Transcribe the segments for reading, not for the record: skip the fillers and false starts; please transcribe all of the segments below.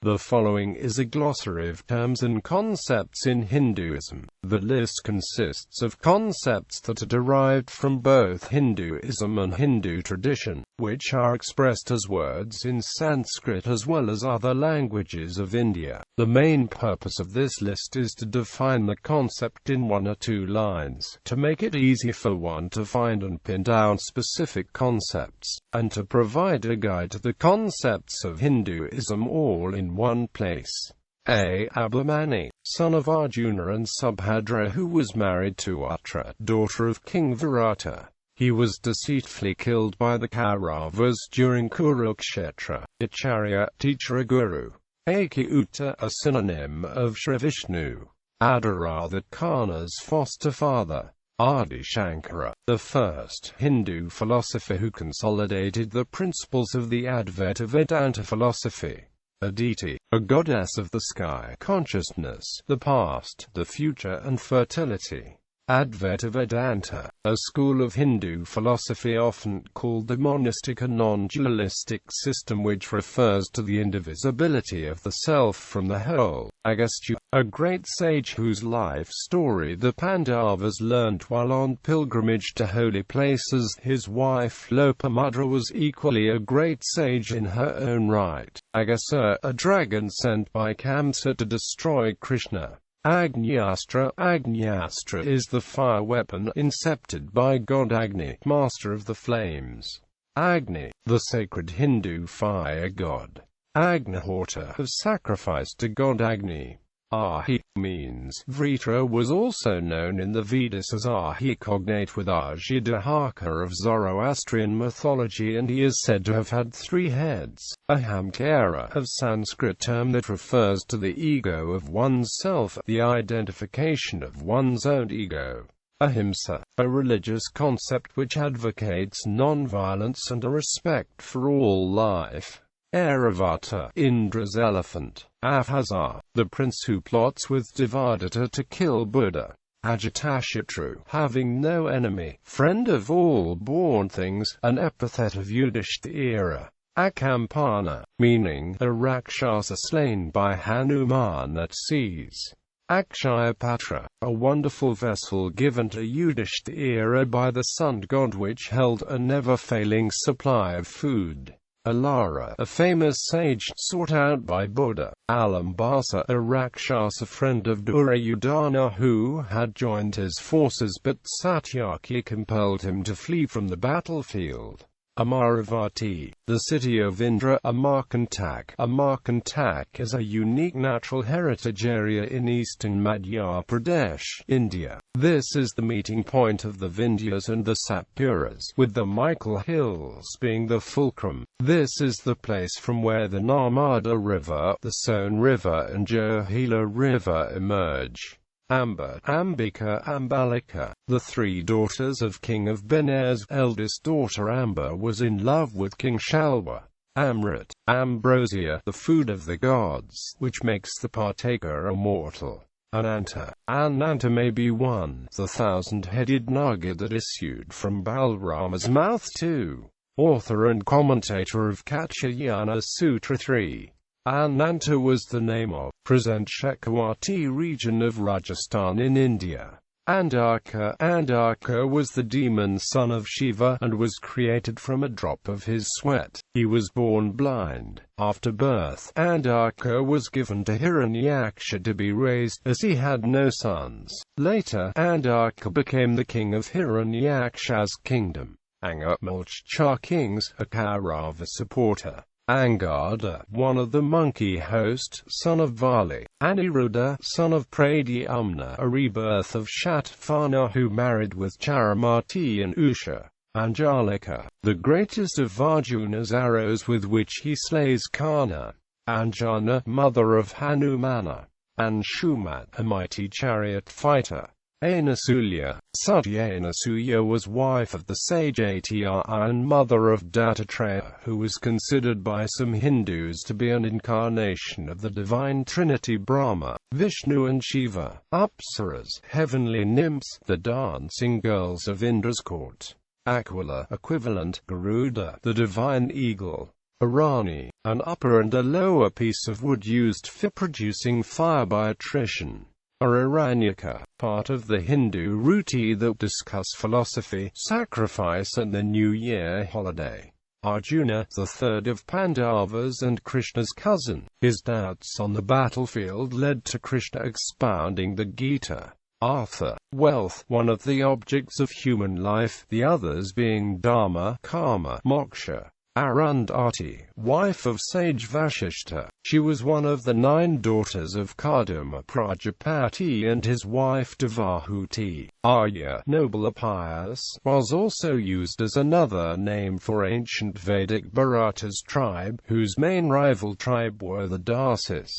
The following is a glossary of terms and concepts in Hinduism. The list consists of concepts that are derived from both Hinduism and Hindu tradition, which are expressed as words in Sanskrit as well as other languages of India. The main purpose of this list is to define the concept in 1 or 2 lines, to make it easy for one to find and pin down specific concepts, and to provide a guide to the concepts of Hinduism all in one place. A. Abhimanyu, son of Arjuna and Subhadra, who was married to Uttara, daughter of King Virata. He was deceitfully killed by the Kauravas during Kurukshetra. Acharya, teacher, a guru. Achyuta, a synonym of Shri Vishnu. Adara, that Karna's foster father. Adi Shankara, the first Hindu philosopher who consolidated the principles of the Advaita Vedanta philosophy. Aditi, a goddess of the sky, consciousness, the past, the future and fertility. Advaita Vedanta, a school of Hindu philosophy often called the monistic and non-dualistic system, which refers to the indivisibility of the self from the whole. Agastya, a great sage whose life story the Pandavas learned while on pilgrimage to holy places. His wife Lopamudra was equally a great sage in her own right. Agasura, a dragon sent by Kamsa to destroy Krishna. Agnyastra. Agnyastra is the fire weapon incepted by god Agni, master of the flames. Agni, the sacred Hindu fire god. Agnihotra, of sacrifice to god Agni. Ahi means Vritra, was also known in the Vedas as Ahi, cognate with Ajidahaka of Zoroastrian mythology, and he is said to have had 3 heads. Ahamkara, of Sanskrit term that refers to the ego of one's self, the identification of one's own ego. Ahimsa, a religious concept which advocates non-violence and a respect for all life. Airavata, Indra's elephant. Avhasa, the prince who plots with Devadatta to kill Buddha. Ajatashatru, having no enemy, friend of all born things, an epithet of Yudhishthira. Akampana, meaning a Rakshasa slain by Hanuman at seas. Akshayapatra, a wonderful vessel given to Yudhishthira by the sun god which held a never-failing supply of food. Alara, a famous sage sought out by Buddha. Alambasa, a Rakshasa friend of Duryodhana who had joined his forces but Satyaki compelled him to flee from the battlefield. Amaravati, the city of Indra. Amarkantak. Amarkantak is a unique natural heritage area in eastern Madhya Pradesh, India. This is the meeting point of the Vindhyas and the Satpuras, with the Michael Hills being the fulcrum. This is the place from where the Narmada River, the Sone River and Johila River emerge. Amba, Ambika, Ambalika, the 3 daughters of King of Benares. Eldest daughter Amba was in love with King Shalva. Amrit, ambrosia, the food of the gods, which makes the partaker immortal. Ananta. Ananta may be one, the 1,000-headed naga that issued from Balrama's mouth too. Author and commentator of Katyayana Sutra 3. Ananta was the name of present Shekhawati region of Rajasthan in India. Andarka. Andarka was the demon son of Shiva, and was created from a drop of his sweat. He was born blind. After birth, Andarka was given to Hiranyaksha to be raised, as he had no sons. Later, Andarka became the king of Hiranyaksha's kingdom. Anga, Mulcha kings, a Kaurava supporter. Angada, one of the monkey host, son of Vali. Aniruddha, son of Pradyumna, a rebirth of Shatavhana who married with Charamati and Usha. Anjalika, the greatest of Arjuna's arrows with which he slays Karna. Anjana, mother of Hanumana. Anshuman, a mighty chariot fighter. Anasulya. Satyanasuya was wife of the sage Atya and mother of Dattatreya, who was considered by some Hindus to be an incarnation of the divine trinity Brahma, Vishnu and Shiva. Apsaras, heavenly nymphs, the dancing girls of Indra's court. Aquila, equivalent, Garuda, the divine eagle. Arani, an upper and a lower piece of wood used for producing fire by attrition. Aranyaka, part of the Hindu ruti that discuss philosophy, sacrifice and the New Year holiday. Arjuna, the third of Pandavas and Krishna's cousin. His doubts on the battlefield led to Krishna expounding the Gita. Artha, wealth, one of the objects of human life, the others being Dharma, Karma, Moksha. Arundhati, wife of sage Vasishtha. She was one of the 9 daughters of Kadama Prajapati and his wife Devahuti. Arya, noble Apias, was also used as another name for ancient Vedic Bharatas tribe, whose main rival tribe were the Dasis.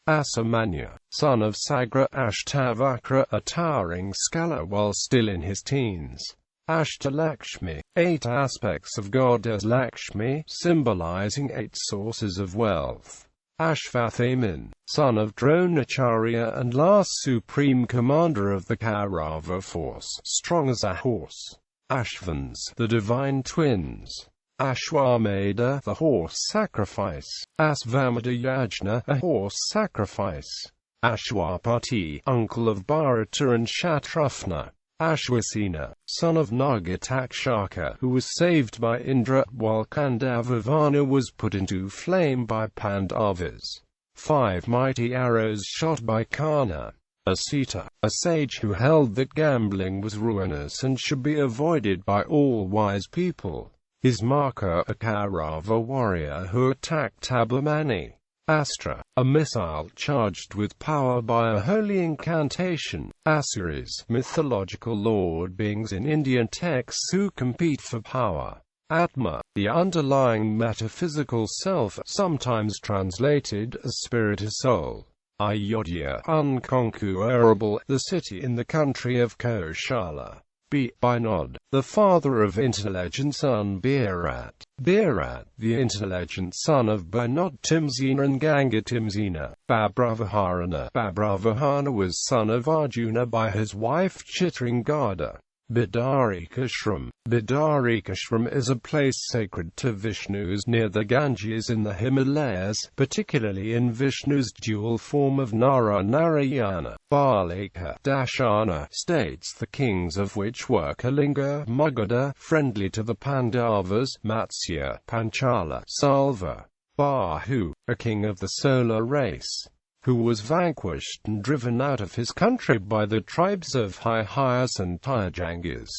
Asamanya, son of Sagra Ashtavakra, a towering scholar while still in his teens. Ashtalakshmi, 8 aspects of goddess Lakshmi, symbolizing 8 sources of wealth. Ashvathaman, son of Dronacharya and last supreme commander of the Kaurava force, strong as a horse. Ashvins, the divine twins. Ashwamedha, the horse sacrifice. Asvamedha Yajna, a horse sacrifice. Ashwapati, uncle of Bharata and Shatrufna. Ashwasena, son of Nagatakshaka, who was saved by Indra, while Kandavavana was put into flame by Pandavas. 5 mighty arrows shot by Karna. Asita, a sage who held that gambling was ruinous and should be avoided by all wise people. His Maka, a Kaurava warrior who attacked Abhimanyu. Astra, a missile charged with power by a holy incantation. Asuras, mythological lord beings in Indian texts who compete for power. Atma, the underlying metaphysical self, sometimes translated as spirit or soul. Ayodhya, unconquerable, the city in the country of Koshala. Binod, the father of intelligent son Bharat. Bharat, the intelligent son of Binod Timsena and Ganga Timsena. Babhravaharana. Babhravahana was son of Arjuna by his wife Chitrangada. Bidarikashram. Bidarikashram is a place sacred to Vishnus near the Ganges in the Himalayas, particularly in Vishnu's dual form of Nara Narayana. Balika Dashana states the kings of which were Kalinga, Magadha, friendly to the Pandavas, Matsya, Panchala, Salva. Bahu, a king of the solar race, who was vanquished and driven out of his country by the tribes of Hyas and Tyjangas.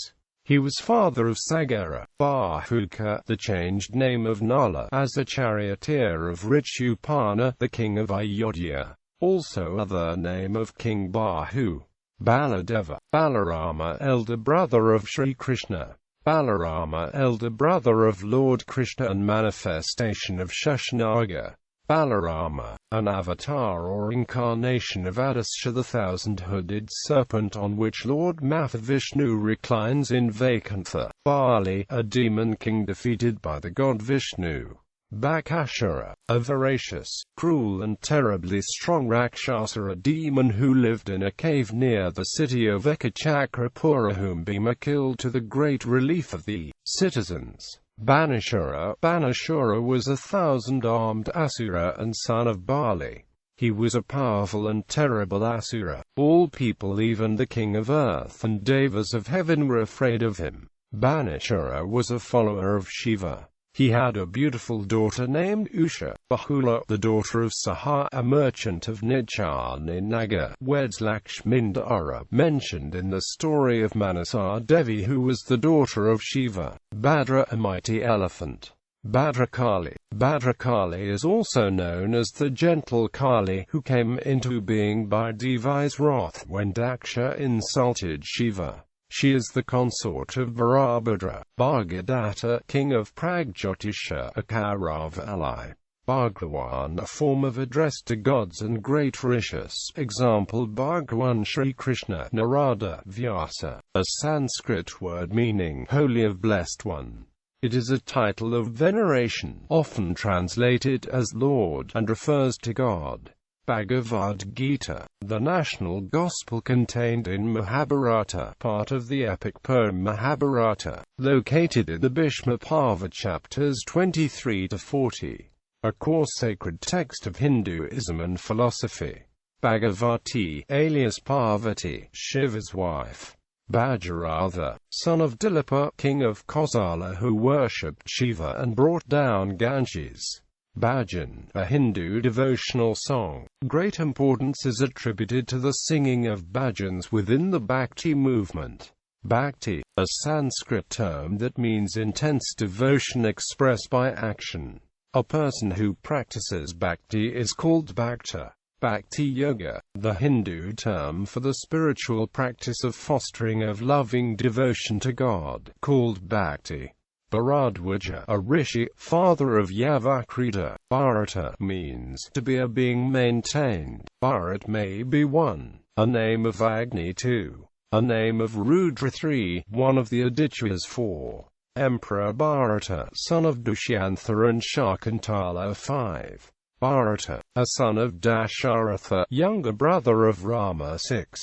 He was father of Sagara. Bahuka, the changed name of Nala, as a charioteer of Richupana, the king of Ayodhya. Also other name of King Bahu. Baladeva, Balarama, elder brother of Sri Krishna. Balarama, elder brother of Lord Krishna and manifestation of Shashnaga. Balarama, an avatar or incarnation of Adasya, the 1,000-hooded serpent on which Lord Mahavishnu reclines in Vaikuntha. Bali, a demon king defeated by the god Vishnu. Bakashara, a voracious, cruel and terribly strong Rakshasa, a demon who lived in a cave near the city of Ekachakrapura, whom Bhima killed to the great relief of the citizens. Banashura. Banashura was a 1,000-armed Asura and son of Bali. He was a powerful and terrible Asura. All people, even the king of earth and devas of heaven, were afraid of him. Banashura was a follower of Shiva. He had a beautiful daughter named Usha. Bahula, the daughter of Saha, a merchant of Nijani Nagar, weds Lakshmindara, mentioned in the story of Manasa Devi, who was the daughter of Shiva. Bhadra, a mighty elephant. Bhadrakali. Bhadrakali is also known as the gentle Kali, who came into being by Devi's wrath when Daksha insulted Shiva. She is the consort of Virabhadra. Bhagadatta, king of Pragjyotisha, a Kaurava ally. Bhagwan, a form of address to gods and great rishis, example Bhagwan Shri Krishna. Narada, Vyasa, a Sanskrit word meaning holy of blessed one. It is a title of veneration, often translated as Lord, and refers to God. Bhagavad Gita, the national gospel contained in Mahabharata, part of the epic poem Mahabharata, located in the Bhishma Parva chapters 23 to 40. A core sacred text of Hinduism and philosophy. Bhagavati, alias Parvati, Shiva's wife. Bhagiratha, son of Dilapa, king of Kosala, who worshipped Shiva and brought down Ganges. Bhajan, a Hindu devotional song. Great importance is attributed to the singing of bhajans within the Bhakti movement. Bhakti, a Sanskrit term that means intense devotion expressed by action. A person who practices bhakti is called bhakta. Bhakti Yoga, the Hindu term for the spiritual practice of fostering of loving devotion to God, called bhakti. Bharadwaja, a rishi, father of Yavakrita. Bharata means to be a being maintained. Bharat may be 1, a name of Agni 2, a name of Rudra 3, one of the Adityas 4. Emperor Bharata, son of Dushyantha and Shakuntala 5. Bharata, a son of Dasharatha, younger brother of Rama 6.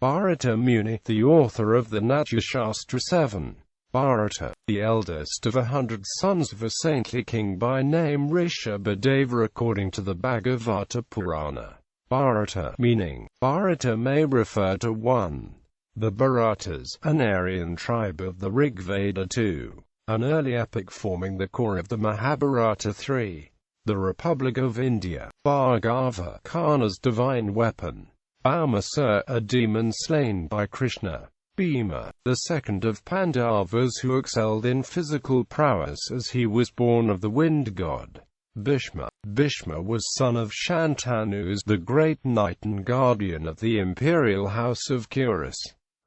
Bharata Muni, the author of the Natyashastra 7. Bharata, the eldest of 100 sons of a saintly king by name Rishabhadeva according to the Bhagavata Purana. Bharata, meaning, Bharata may refer to 1. The Bharatas, an Aryan tribe of the Rigveda 2. An early epic forming the core of the Mahabharata 3. The Republic of India. Bhargava, Karna's divine weapon. Bhaumasura, a demon slain by Krishna. Bhima, the second of Pandavas who excelled in physical prowess as he was born of the wind god. Bhishma. Bhishma was son of Shantanu, the great knight and guardian of the imperial house of Kuras.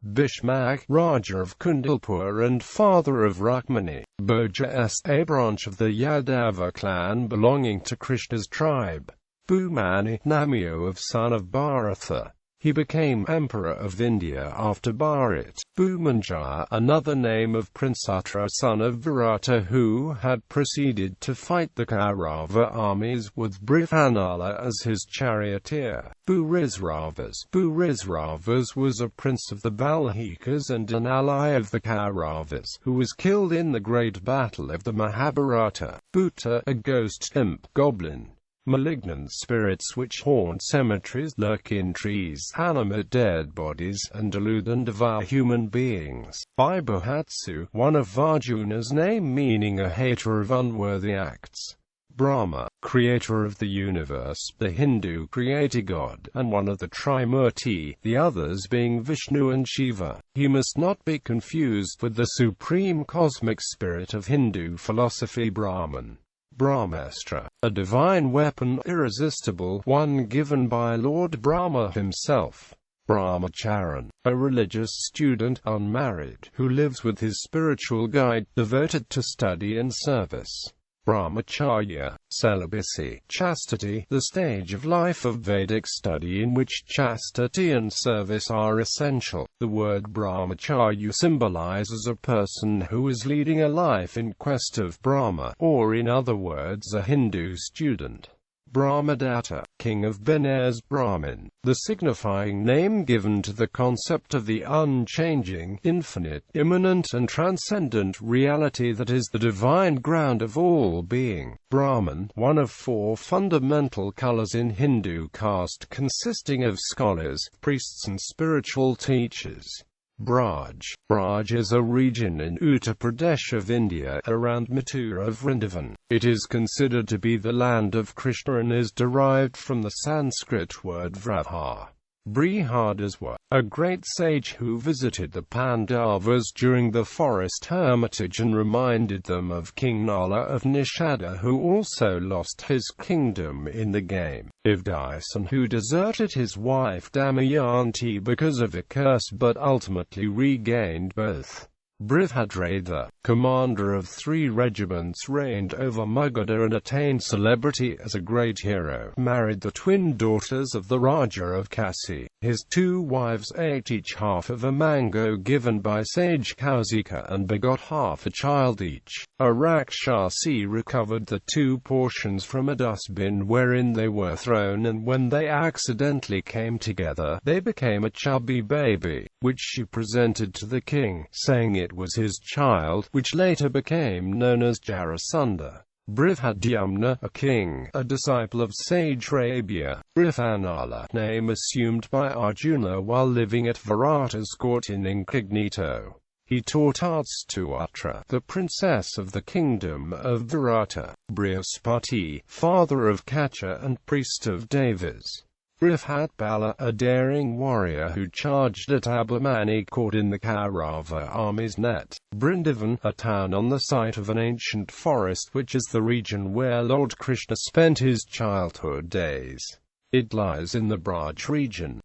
Bhishmak, Raja of Kundalpur and father of Rukmini. Bhoja, a branch of the Yadava clan belonging to Krishna's tribe. Bhumani, Namyo of son of Bharatha. He became emperor of India after Bharat. Bhumanjaya, another name of Prinsatra, son of Virata, who had proceeded to fight the Kaurava armies with Brihanala as his charioteer. Bhurisravas. Bhurisravas was a prince of the Balhikas and an ally of the Kauravas, who was killed in the great battle of the Mahabharata. Bhuta, a ghost, imp, goblin. Malignant spirits which haunt cemeteries, lurk in trees, animate dead bodies, and delude and devour human beings. Vibhuhatsu, one of Arjuna's name meaning a hater of unworthy acts. Brahma, creator of the universe, the Hindu creator god, and one of the Trimurti, the others being Vishnu and Shiva. He must not be confused with the supreme cosmic spirit of Hindu philosophy Brahman. Brahmastra, a divine weapon, irresistible, one given by Lord Brahma himself. Brahmacharan, a religious student, unmarried, who lives with his spiritual guide, devoted to study and service. Brahmacharya, celibacy, chastity, the stage of life of Vedic study in which chastity and service are essential. The word brahmacharya symbolizes a person who is leading a life in quest of Brahma, or in other words a Hindu student. Brahmadatta, king of Benares Brahmin, the signifying name given to the concept of the unchanging, infinite, immanent and transcendent reality that is the divine ground of all being. Brahman, one of 4 fundamental colors in Hindu caste consisting of scholars, priests and spiritual teachers. Braj. Braj is a region in Uttar Pradesh of India, around Mathura Vrindavan. It is considered to be the land of Krishna and is derived from the Sanskrit word vraha. Brihadaswa, a great sage who visited the Pandavas during the forest hermitage and reminded them of King Nala of Nishada, who also lost his kingdom in the game. Ivdasan, who deserted his wife Damayanti because of a curse but ultimately regained both. Brihadratha, commander of 3 regiments, reigned over Magadha and attained celebrity as a great hero, married the twin daughters of the Raja of Kasi. His 2 wives ate each half of a mango given by sage Kausika and begot half a child each. A Rakshasi recovered the 2 portions from a dustbin wherein they were thrown, and when they accidentally came together, they became a chubby baby, which she presented to the king, saying it was his child, which later became known as Jarasandha. Brihadyumna, a king, a disciple of sage Rabia. Brihanala, name assumed by Arjuna while living at Virata's court in incognito. He taught arts to Uttara, the princess of the kingdom of Virata. Brihaspati, father of Kacha and priest of Devas. Brihatbala, a daring warrior who charged at Abhimanyu caught in the Kaurava army's net. Brindavan, a town on the site of an ancient forest which is the region where Lord Krishna spent his childhood days. It lies in the Braj region.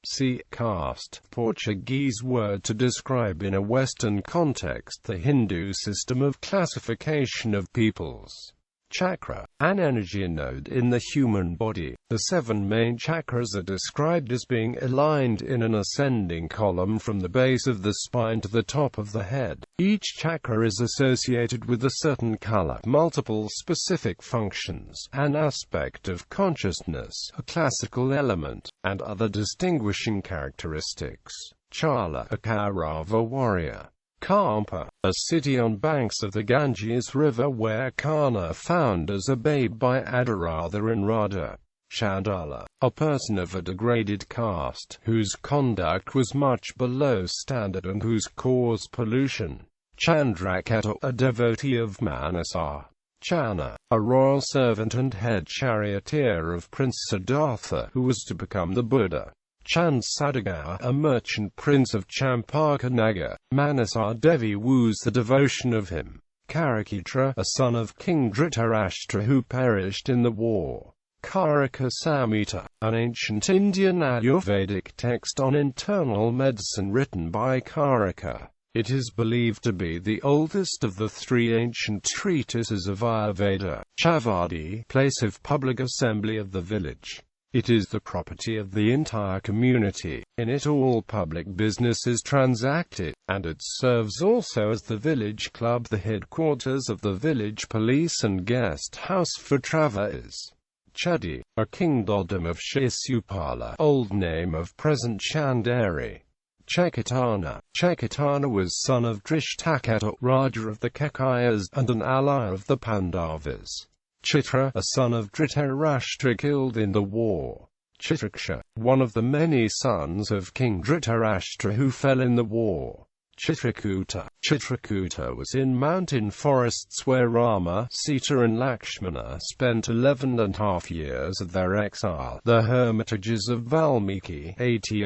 See caste, Portuguese word to describe in a Western context the Hindu system of classification of peoples. Chakra, an energy node in the human body. The 7 main chakras are described as being aligned in an ascending column from the base of the spine to the top of the head. Each chakra is associated with a certain color, multiple specific functions, an aspect of consciousness, a classical element, and other distinguishing characteristics. Chala, a Kaurava warrior. Kampa, a city on banks of the Ganges River where Karna found as a babe by Anuradha and Radha. Chandala, a person of a degraded caste, whose conduct was much below standard and whose caused pollution. Chandrakata, a devotee of Manasa. Chana, a royal servant and head charioteer of Prince Siddhartha, who was to become the Buddha. Chansadagara, a merchant prince of Champakanagar. Manasa Devi woos the devotion of him. Karakitra, a son of King Dhritarashtra who perished in the war. Karaka Samhita, an ancient Indian Ayurvedic text on internal medicine written by Karaka. It is believed to be the oldest of the 3 ancient treatises of Ayurveda. Chavadi, place of public assembly of the village. It is the property of the entire community. In it all public business is transacted, and it serves also as the village club, the headquarters of the village police and guest house for travellers. Chedi, a kingdom of Shishupala, old name of present Chanderi. Chekitana was son of Drishtakata, Raja of the Kakayas, and an ally of the Pandavas. Chitra, a son of Dhritarashtra killed in the war. Chitraksha, one of the many sons of King Dhritarashtra who fell in the war. Chitrakuta was in mountain forests where Rama, Sita and Lakshmana spent 11.5 years of their exile. The hermitages of Valmiki, Ati,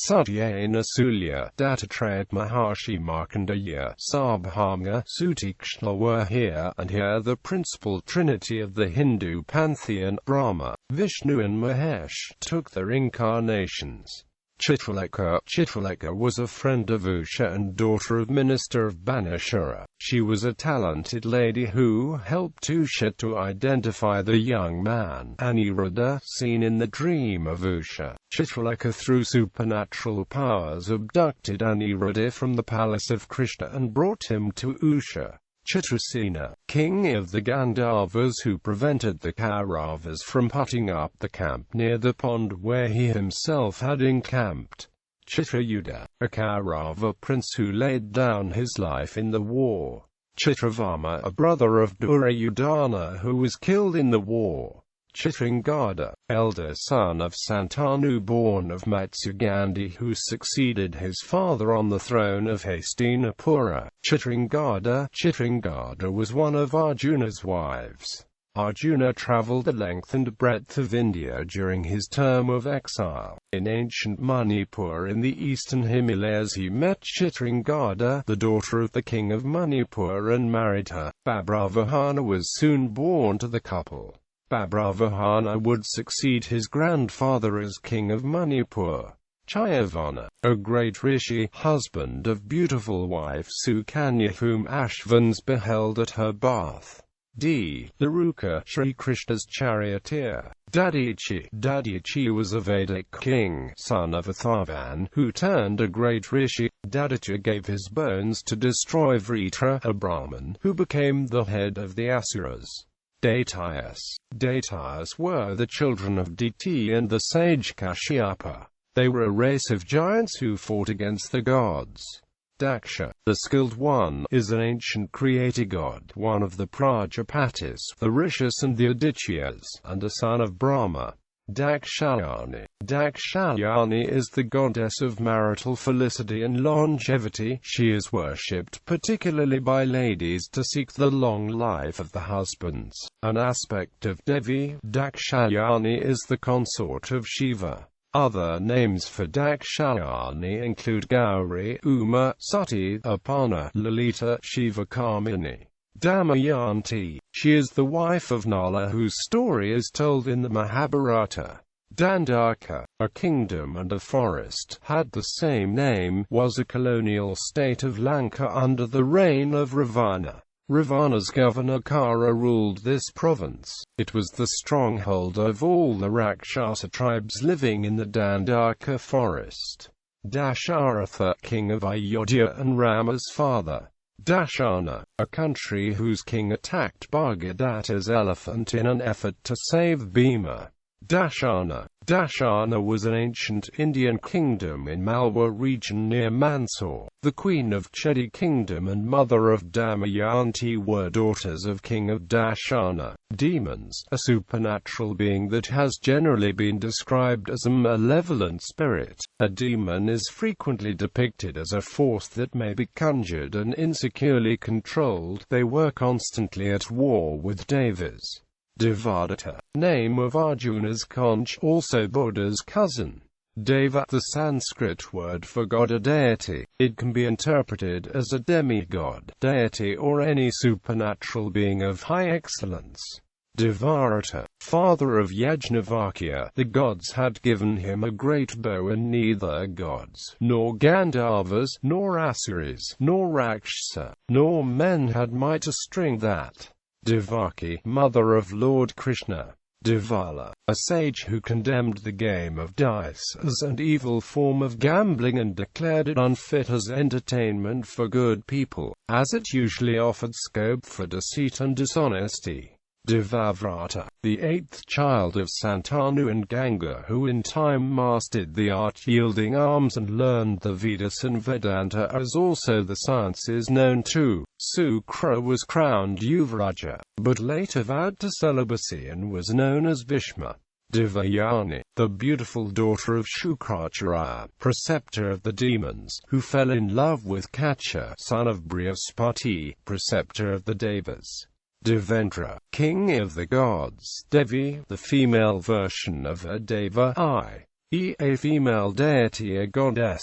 Satyena Sulya, Dattatreya, Maharshi Markandeya, Sarvabhauma, Sutikshna were here, and here the principal trinity of the Hindu pantheon, Brahma, Vishnu and Mahesh, took their incarnations. Chitralekha was a friend of Usha and daughter of minister of Banashura. She was a talented lady who helped Usha to identify the young man, Aniruddha, seen in the dream of Usha. Chitralekha through supernatural powers abducted Aniruddha from the palace of Krishna and brought him to Usha. Chitrasena, king of the Gandharvas who prevented the Kauravas from putting up the camp near the pond where he himself had encamped. Chitrayuddha, a Kaurava prince who laid down his life in the war. Chitravarma, a brother of Duryodhana who was killed in the war. Chitrangada, elder son of Santanu born of Matsugandhi who succeeded his father on the throne of Hastinapura. Chitrangada was one of Arjuna's wives. Arjuna travelled the length and breadth of India during his term of exile. In ancient Manipur in the eastern Himalayas he met Chitrangada, the daughter of the king of Manipur, and married her. Babravahana was soon born to the couple. Babravahana would succeed his grandfather as king of Manipur. Chayavana, a great rishi, husband of beautiful wife Sukanya whom Ashvins beheld at her bath. D. Laruka, Sri Krishna's charioteer. Dadichi was a Vedic king, son of Atharvan, who turned a great rishi. Dadicha gave his bones to destroy Vritra, a Brahmin, who became the head of the Asuras. Datayas were the children of Diti and the sage Kashyapa. They were a race of giants who fought against the gods. Daksha, the skilled one, is an ancient creator god, one of the Prajapatis, the Rishis and the Adityas, and a son of Brahma. Dakshayani is the goddess of marital felicity and longevity. She is worshipped particularly by ladies to seek the long life of the husbands. An aspect of Devi, Dakshayani is the consort of Shiva. Other names for Dakshayani include Gauri, Uma, Sati, Apana, Lalita, Shivakamini. Damayanti. She is the wife of Nala whose story is told in the Mahabharata. Dandaka, a kingdom and a forest, had the same name, was a colonial state of Lanka under the reign of Ravana. Ravana's governor Kara ruled this province. It was the stronghold of all the Rakshasa tribes living in the Dandaka forest. Dasharatha, king of Ayodhya and Rama's father. Dashana, a country whose king attacked Bhagadatta's elephant in an effort to save Bhima. Dashana was an ancient Indian kingdom in Malwa region near Mandsaur. The queen of Chedi kingdom and mother of Damayanti were daughters of king of Dashana. Demons, a supernatural being that has generally been described as a malevolent spirit. A demon is frequently depicted as a force that may be conjured and insecurely controlled. They were constantly at war with devas. Devadatta, name of Arjuna's conch, also Buddha's cousin. Deva, the Sanskrit word for god or deity. It can be interpreted as a demigod, deity or any supernatural being of high excellence. Devarata, father of Yajnavalkya, the gods had given him a great bow and neither gods, nor Gandharvas, nor Asuras, nor Rakshasa, nor men had might to string that. Devaki, mother of Lord Krishna. Devala, a sage who condemned the game of dice as an evil form of gambling and declared it unfit as entertainment for good people, as it usually offered scope for deceit and dishonesty. Devavrata, the eighth child of Santanu and Ganga who in time mastered the art yielding arms and learned the Vedas and Vedanta as also the sciences known to. Sukra was crowned Yuvaraja, but later vowed to celibacy and was known as Bhishma. Devayani, the beautiful daughter of Shukracharya, preceptor of the demons, who fell in love with Kacha, son of Brihaspati, preceptor of the Devas. Devendra, king of the gods. Devi, the female version of a deva, i.e. a female deity, a goddess.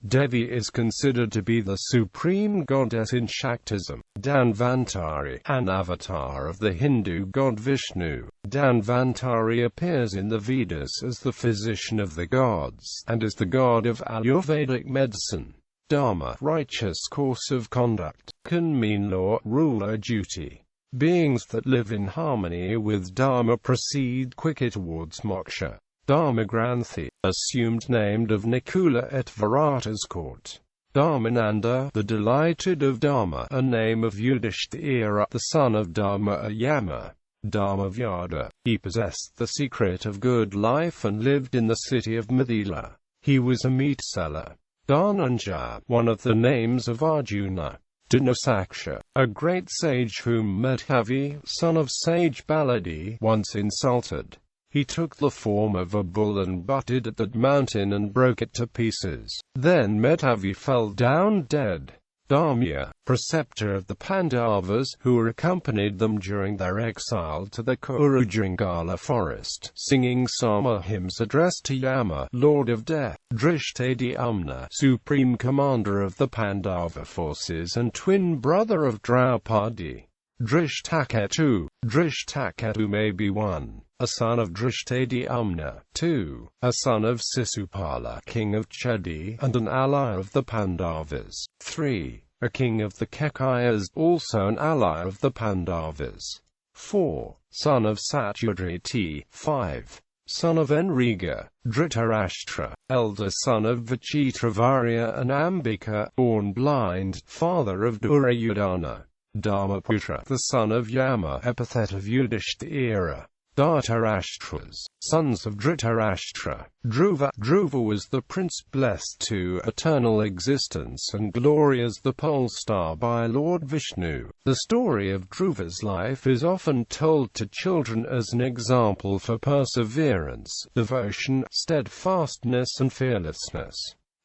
Devi is considered to be the supreme goddess in Shaktism. Dhanvantari, an avatar of the Hindu god Vishnu. Dhanvantari appears in the Vedas as the physician of the gods, and is the god of Ayurvedic medicine. Dharma, righteous course of conduct, can mean law, rule or duty. Beings that live in harmony with Dharma proceed quicker towards moksha. Dharmagranthi, assumed named of Nikula at Virata's court. Dharmananda, the delighted of Dharma, a name of Yudhishthira, the son of Dharma Yama. Dharmavyada, he possessed the secret of good life and lived in the city of Mithila. He was a meat seller. Dhananjaya, one of the names of Arjuna. Dinasaksha, a great sage whom Madhavi, son of sage Baladi, once insulted. He took the form of a bull and butted at that mountain and broke it to pieces. Then Madhavi fell down dead. Dharmya, preceptor of the Pandavas, who accompanied them during their exile to the Kurujangala forest, singing Sama hymns addressed to Yama, lord of death. Drishtadyumna, supreme commander of the Pandava forces and twin brother of Draupadi. Drishtaketu. Drishtaketu may be 1. A son of Drishtadyumna, 2. A son of Sisupala, king of Chedi, and an ally of the Pandavas, 3. A king of the Kekayas, also an ally of the Pandavas, 4. Son of Satyajiti, 5. Son of Enriga, Dhritarashtra, elder son of Vichitravarya and Ambika, born blind, father of Duryodhana. Dharmaputra, the son of Yama, epithet of Yudhishthira. Dhritarashtras, sons of Dhritarashtra. Dhruva. Dhruva was the prince blessed to eternal existence and glory as the pole star by Lord Vishnu. The story of Dhruva's life is often told to children as an example for perseverance, devotion, steadfastness and fearlessness.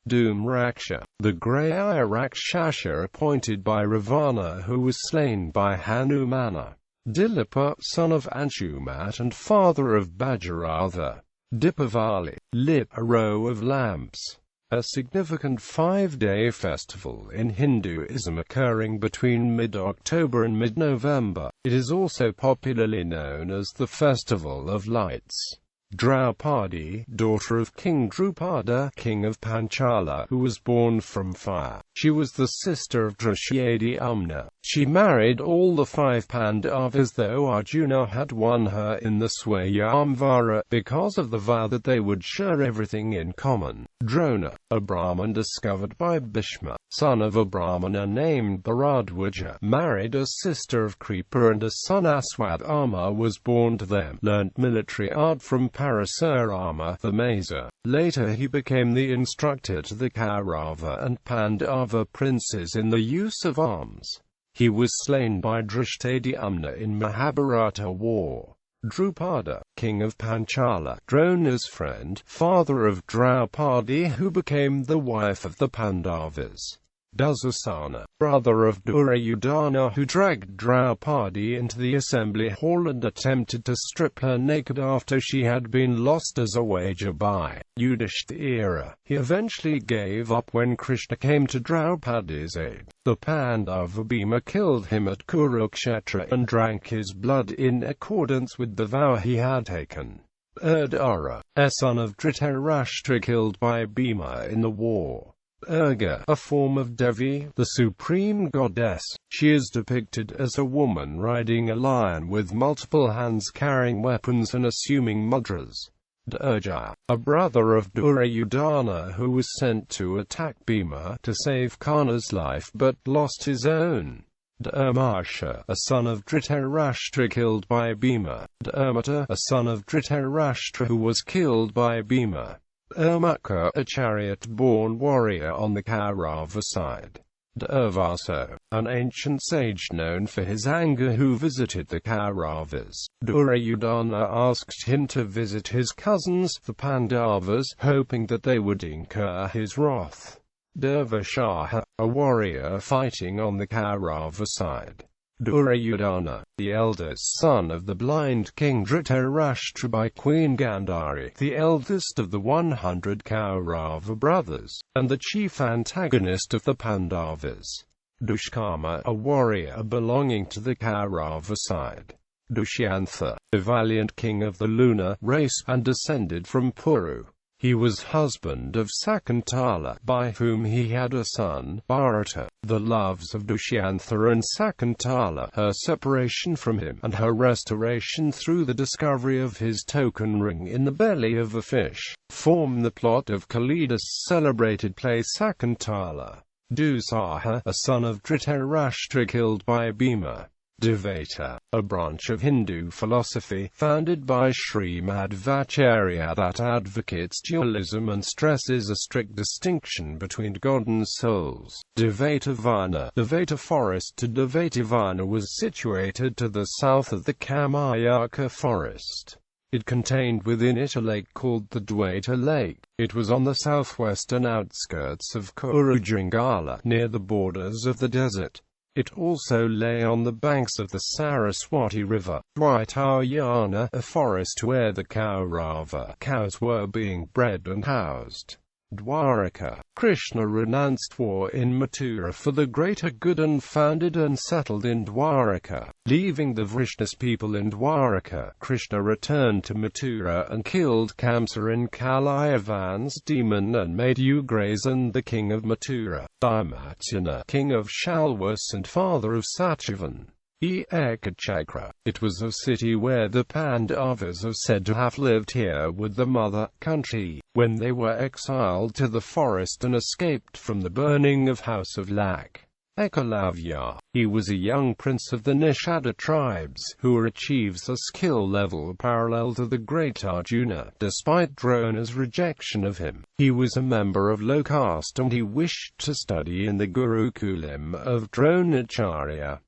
Dhumraksha, the grey-eye Rakshasa appointed by Ravana who was slain by Hanumana. Dilipa, son of Anshumat and father of Bhajaratha. Dipavali, lit, a row of lamps. A significant 5-day festival in Hinduism occurring between mid-October and mid-November. It is also popularly known as the Festival of Lights. Draupadi, daughter of King Drupada, king of Panchala, who was born from fire. She was the sister of Drishtadyumna. She married all the 5 Pandavas, though Arjuna had won her in the Swayamvara, because of the vow that they would share everything in common. Drona, a Brahmin discovered by Bhishma, son of a Brahmana named Bharadwaja, married a sister of Kripa, and a son Aswadharma was born to them. Learnt military art from Parasurama, the Maza. Later he became the instructor to the Kaurava and Pandava princes in the use of arms. He was slain by Drishtadyumna in Mahabharata war. Drupada, king of Panchala, Drona's friend, father of Draupadi who became the wife of the Pandavas. Dusasana, brother of Duryodhana who dragged Draupadi into the assembly hall and attempted to strip her naked after she had been lost as a wager by Yudhishthira. He eventually gave up when Krishna came to Draupadi's aid. The Pandava Bhima killed him at Kurukshetra and drank his blood in accordance with the vow he had taken. Urdhara, a son of Dhritarashtra, killed by Bhima in the war. Urga, a form of Devi, the supreme goddess. She is depicted as a woman riding a lion with multiple hands carrying weapons and assuming mudras. Durja, a brother of Duryodhana who was sent to attack Bhima to save Karna's life but lost his own. Dharmasha, a son of Dhritarashtra, killed by Bhima. Dharmata, a son of Dhritarashtra who was killed by Bhima. Dharmaka, a chariot-born warrior on the Kaurava side. Durvaso, an ancient sage known for his anger who visited the Kauravas. Duryodhana asked him to visit his cousins, the Pandavas, hoping that they would incur his wrath. Durvashaha, a warrior fighting on the Kaurava side. Duryodhana, the eldest son of the blind king Dhritarashtra by Queen Gandhari, the eldest of the 100 Kaurava brothers, and the chief antagonist of the Pandavas. Dushkarma, a warrior belonging to the Kaurava side. Dushyantha, the valiant king of the lunar race, and descended from Puru. He was husband of Sakuntala, by whom he had a son, Bharata. The loves of Dushyantha and Sakuntala, her separation from him, and her restoration through the discovery of his token ring in the belly of a fish, form the plot of Kalidas' celebrated play Sakuntala. Dusaha, a son of Dhritarashtra, killed by Bhima. Dvaita, a branch of Hindu philosophy, founded by Sri Madhvacharya that advocates dualism and stresses a strict distinction between God and souls. Dvaitavana, the Vaita forest to Dvaitavana was situated to the south of the Kamayaka forest. It contained within it a lake called the Dvaita Lake. It was on the southwestern outskirts of Kurujangala, near the borders of the desert. It also lay on the banks of the Saraswati River. Dvaitayana, a forest where the Kaurava cows were being bred and housed. Dwaraka. Krishna renounced war in Mathura for the greater good and founded and settled in Dwaraka. Leaving the Vrishnis people in Dwaraka, Krishna returned to Mathura and killed Kamsa, Kalayavan's demon, and made Ugrasen the king of Mathura, Dharmatyana king of Shalwas and father of Satyavan. Ekachakra. It was a city where the Pandavas are said to have lived here with the mother country, when they were exiled to the forest and escaped from the burning of House of Lak. Ekalavya. He was a young prince of the Nishada tribes, who achieves a skill level parallel to the great Arjuna. Despite Drona's rejection of him, he was a member of low caste and he wished to study in the Gurukulam of Dronacharya.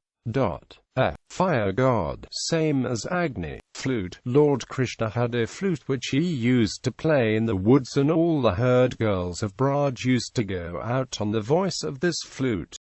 Fire god, same as Agni. Flute. Lord Krishna had a flute which he used to play in the woods, and all the herd girls of Braj used to go out on the voice of this flute.